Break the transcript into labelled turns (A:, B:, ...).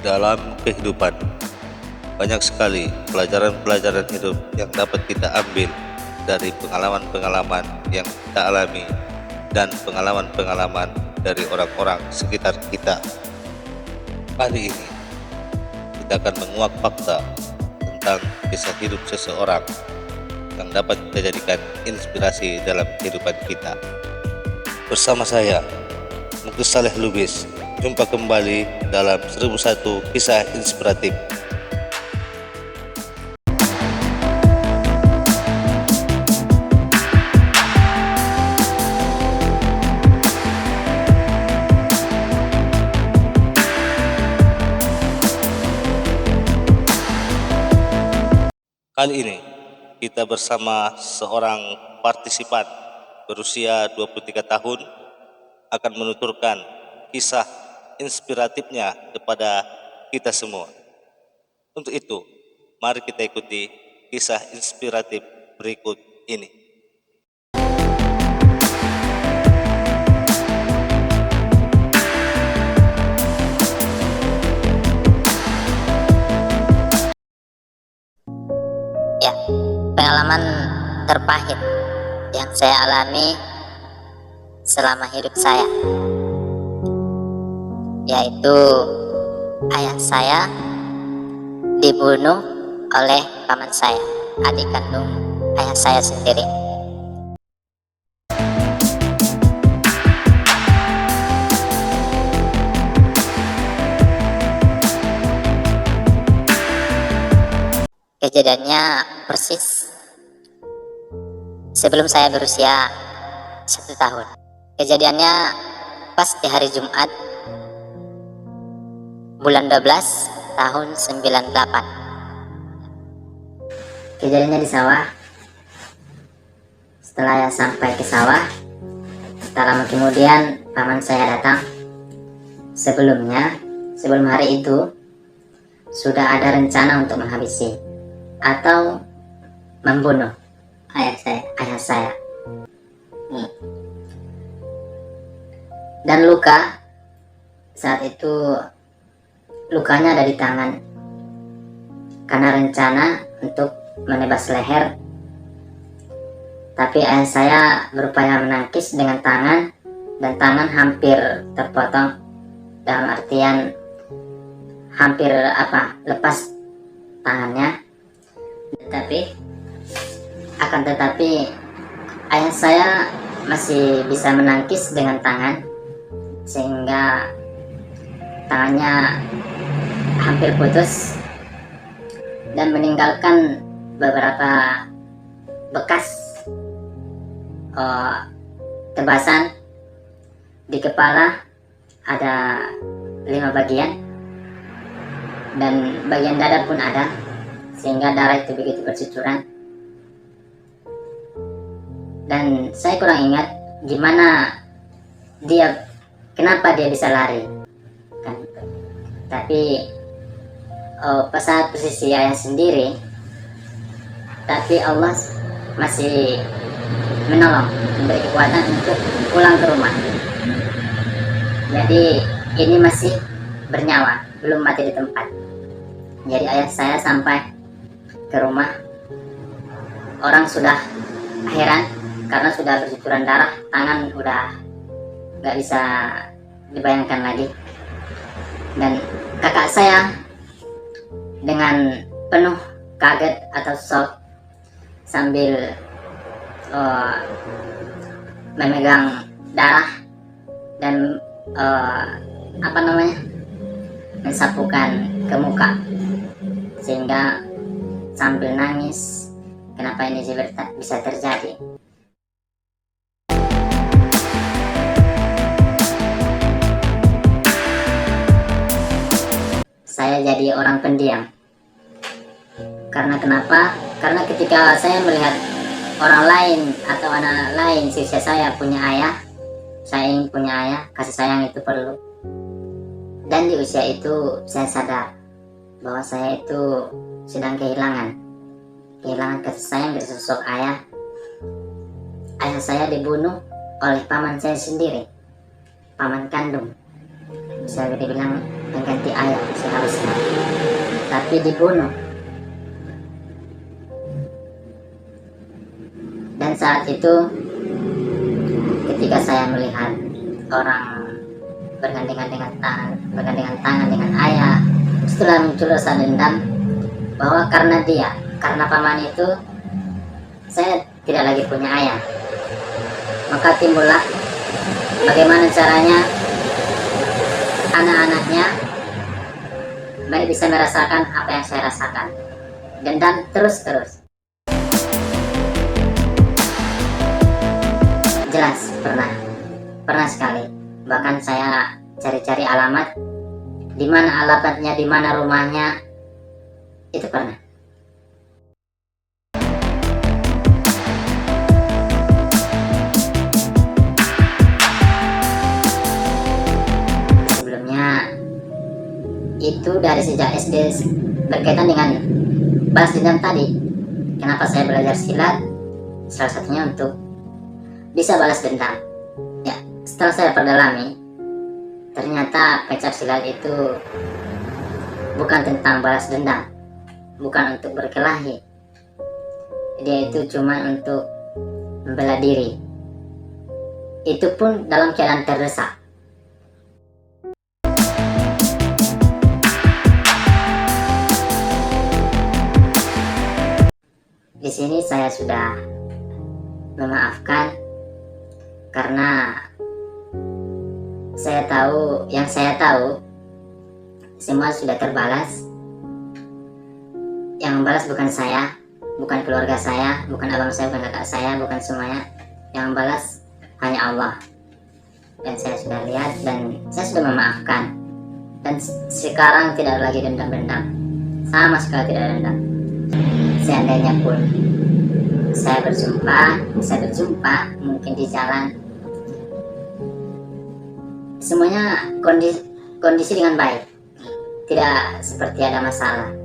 A: Dalam kehidupan, banyak sekali pelajaran-pelajaran hidup yang dapat kita ambil dari pengalaman-pengalaman yang kita alami dan pengalaman-pengalaman dari orang-orang sekitar kita. Kali ini, kita akan menguak fakta tentang kisah hidup seseorang yang dapat kita jadikan inspirasi dalam kehidupan kita. Bersama saya, Muklis Saleh Lubis. Jumpa kembali dalam 1001 Kisah Inspiratif. Kali ini kita bersama seorang partisipan berusia 23 tahun akan menuturkan kisah inspiratifnya kepada kita semua. Untuk itu, mari kita ikuti kisah inspiratif berikut ini.
B: Ya, pengalaman terpahit yang saya alami selama hidup saya, yaitu ayah saya dibunuh oleh paman saya, adik kandung ayah saya sendiri. Kejadiannya persis sebelum saya berusia 1 tahun. Kejadiannya pas di hari Jumat bulan 12 tahun 98. Kejadiannya di sawah. Setelah saya sampai ke sawah, tak lama kemudian paman saya datang. Sebelum hari itu sudah ada rencana untuk menghabisi atau membunuh ayah saya. Dan luka saat itu, lukanya ada di tangan karena rencana untuk menebas leher, tapi ayah saya berupaya menangkis dengan tangan, dan tangan hampir terpotong, dalam artian hampir lepas tangannya. Tetapi ayah saya masih bisa menangkis dengan tangan, sehingga tangannya hampir putus dan meninggalkan beberapa bekas tebasan. Di kepala ada 5 bagian, dan bagian dada pun ada, sehingga darah itu begitu bercucuran. Dan saya kurang ingat kenapa dia bisa lari kan. Tapi pas saat posisi ayah sendiri, tapi Allah masih menolong, memberi kekuatan untuk pulang ke rumah. Jadi ini masih bernyawa, belum mati di tempat. Jadi ayah saya sampai ke rumah, orang sudah heran karena sudah bercucuran darah, tangan udah gak bisa dibayangkan lagi. Dan kakak saya dengan penuh kaget atau shock sambil memegang darah dan mensapukan ke muka, sehingga sambil nangis, kenapa ini bisa terjadi. Saya jadi orang pendiam. Karena kenapa? Karena ketika saya melihat orang lain atau anak lain seusia saya punya ayah, saya ingin punya ayah. Kasih sayang itu perlu. Dan di usia itu saya sadar bahwa saya itu sedang kehilangan kasih sayang dari sosok ayah. Ayah saya dibunuh oleh paman saya sendiri, paman kandung. Bisa dibilang mengganti ayah seharusnya, tapi dibunuh. Dan saat itu ketika saya melihat orang bergandengan tangan dengan ayah, setelah muncul rasa dendam bahwa karena paman itu saya tidak lagi punya ayah. Maka timbullah bagaimana caranya anak-anaknya baik bisa merasakan apa yang saya rasakan. Dendam terus. Jelas pernah sekali. Bahkan saya cari-cari alamat, di mana alamatnya, di mana rumahnya, itu pernah. Sebelumnya itu dari sejak SD berkaitan dengan balas dendam tadi. Kenapa saya belajar silat? Salah satunya untuk bisa balas dendam. Ya, setelah saya perdalami, ternyata pencak silat itu bukan tentang balas dendam, bukan untuk berkelahi. Dia itu cuma untuk membela diri. Itu pun dalam keadaan terdesak. Di sini saya sudah memaafkan karena saya tahu semua sudah terbalas. Yang membalas bukan saya, bukan keluarga saya, bukan abang saya, bukan kakak saya, bukan semuanya. Yang membalas hanya Allah. Dan saya sudah lihat dan saya sudah memaafkan. Dan sekarang tidak lagi dendam-dendam, sama sekali tidak ada dendam. Seandainya pun saya berjumpa mungkin di jalan, semuanya kondisi dengan baik, tidak seperti ada masalah.